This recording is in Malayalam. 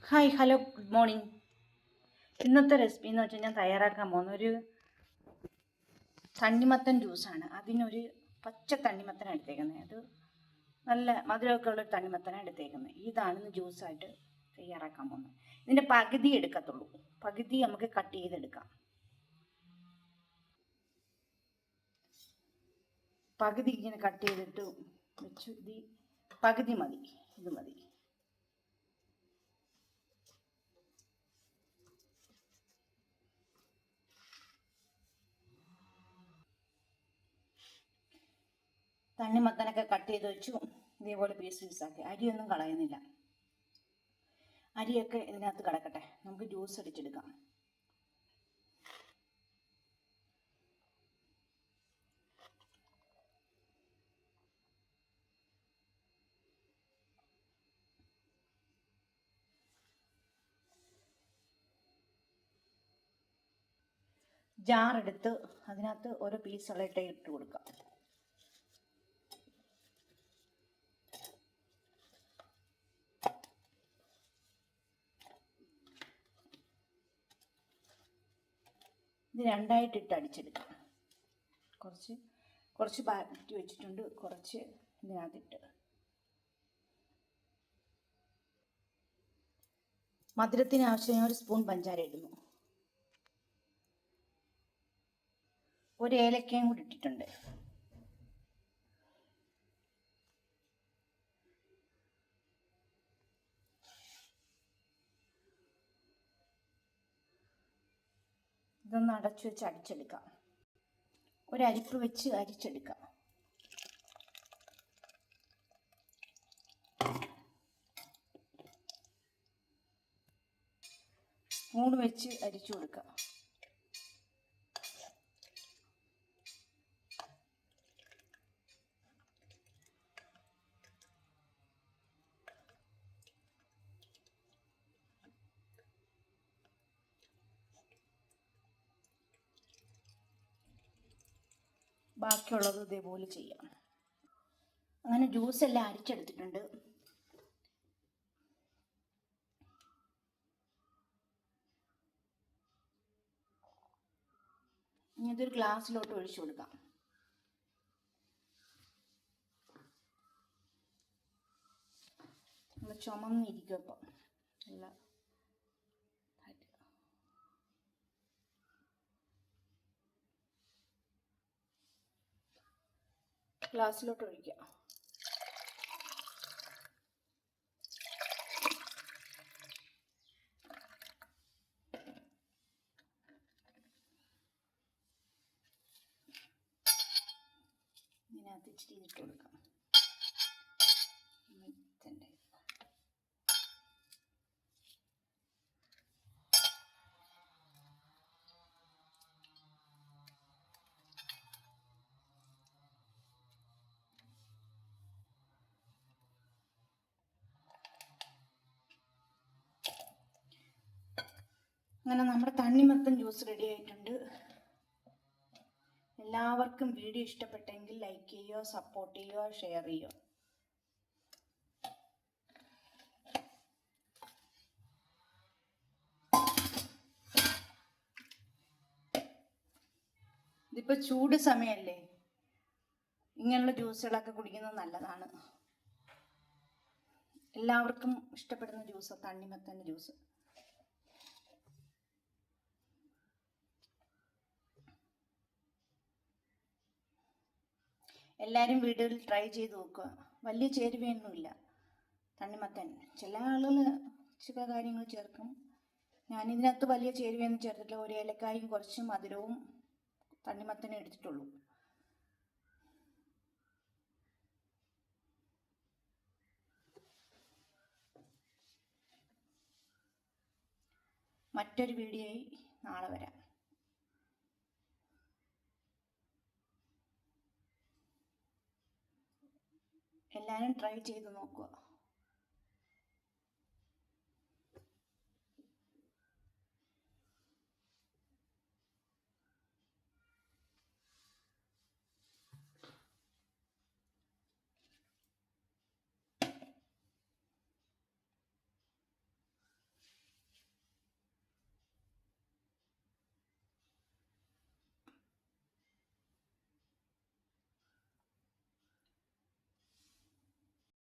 Hi hello good morning. ഇന്നത്തെ റെസിപ്പി എന്ന് വെച്ചാൽ ഞാൻ തയ്യാറാക്കാൻ പോകുന്ന ഒരു തണ്ണിമത്തൻ ജ്യൂസാണ്. അതിനൊരു പച്ച തണ്ണിമത്തനാണ് എടുത്തേക്കുന്നത്. അത് നല്ല മധുരമൊക്കെ ഉള്ളൊരു തണ്ണിമത്തനാണ് എടുത്തേക്കുന്നത്. ഇതാണ് ഇന്ന് ജ്യൂസായിട്ട് തയ്യാറാക്കാൻ പോകുന്നത്. ഇതിൻ്റെ പകുതി എടുക്കത്തുള്ളൂ, പകുതി നമുക്ക് കട്ട് ചെയ്തെടുക്കാം. പകുതി ഇങ്ങനെ കട്ട് ചെയ്തിട്ട് വെച്ചു. ഇത് പകുതി മതി, ഇത് മതി. തണ്ണിമത്തനൊക്കെ കട്ട് ചെയ്ത് വെച്ചു. ഇതേപോലെ പീസാക്കി. അരിയൊന്നും കളയുന്നില്ല. അരിയൊക്കെ ഇതിനകത്ത് കിടക്കട്ടെ, നമുക്ക് ജ്യൂസ് അടിച്ചെടുക്കാം. ജാറെടുത്ത് അതിനകത്ത് ഓരോ പീസുകളായിട്ട് ഇട്ട് കൊടുക്കാം. ഇത് രണ്ടായിട്ടിട്ട് അടിച്ചെടുക്കാം. കുറച്ച് ബാറ്റി വെച്ചിട്ടുണ്ട്, കുറച്ച് ഇതിനകത്തിട്ട്. മധുരത്തിന് ആവശ്യമായ ഒരു സ്പൂൺ പഞ്ചാര ഇടുന്നു. ഒരു ഏലക്കയും കൂടി ഇട്ടിട്ടുണ്ട്. ഇതൊന്ന് അടച്ചു വെച്ച് അടിച്ചെടുക്കാം. ഒരരിപ്പ് വെച്ച് അരിച്ചെടുക്കാം. സ്പൂൺ വെച്ച് അരിച്ചു കൊടുക്കാം. ബാക്കിയുള്ളത് ഇതേപോലെ ചെയ്യാം. അങ്ങനെ ജ്യൂസ് എല്ലാം അരിച്ചെടുത്തിട്ടുണ്ട്. ഇതൊരു ഗ്ലാസ്സിലോട്ട് ഒഴിച്ചു കൊടുക്കാം. നമ്മൾ ചുമന്നിരിക്കും അപ്പം നല്ല ഗ്ലാസ്സിലോട്ട് ഒഴിക്കുക. ഇതിനകത്ത് ഇച്ചിരി ഇട്ട് കൊടുക്കാം. അങ്ങനെ നമ്മുടെ തണ്ണിമത്തൻ ജ്യൂസ് റെഡി ആയിട്ടുണ്ട്. എല്ലാവർക്കും വീഡിയോ ഇഷ്ടപ്പെട്ടെങ്കിൽ ലൈക്ക് ചെയ്യുക, സപ്പോർട്ട് ചെയ്യുക, ഷെയർ ചെയ്യുക. ഇതിപ്പോൾ ചൂട് സമയമല്ലേ, ഇങ്ങനെയുള്ള ജ്യൂസുകളൊക്കെ കുടിക്കുന്നത് നല്ലതാണ്. എല്ലാവർക്കും ഇഷ്ടപ്പെടുന്ന ജ്യൂസ് തണ്ണിമത്തൻ്റെ ജ്യൂസ്. എല്ലാവരും വീടുകളിൽ ട്രൈ ചെയ്ത് നോക്കുക. വലിയ ചേരുവയൊന്നുമില്ല തണ്ണിമത്തൻ. ചില ആളുകൾ ചില കാര്യങ്ങൾ ചേർക്കും. ഞാനിതിനകത്ത് വലിയ ചേരുവയൊന്നും ചേർത്തിട്ടില്ല. ഒരു ഏലക്കായും കുറച്ച് മധുരവും തണ്ണിമത്തനും എടുത്തിട്ടുള്ളൂ. മറ്റൊരു വീഡിയോയിൽ നാളെ വരാം. എല്ലാവരും ട്രൈ ചെയ്ത് നോക്കുക.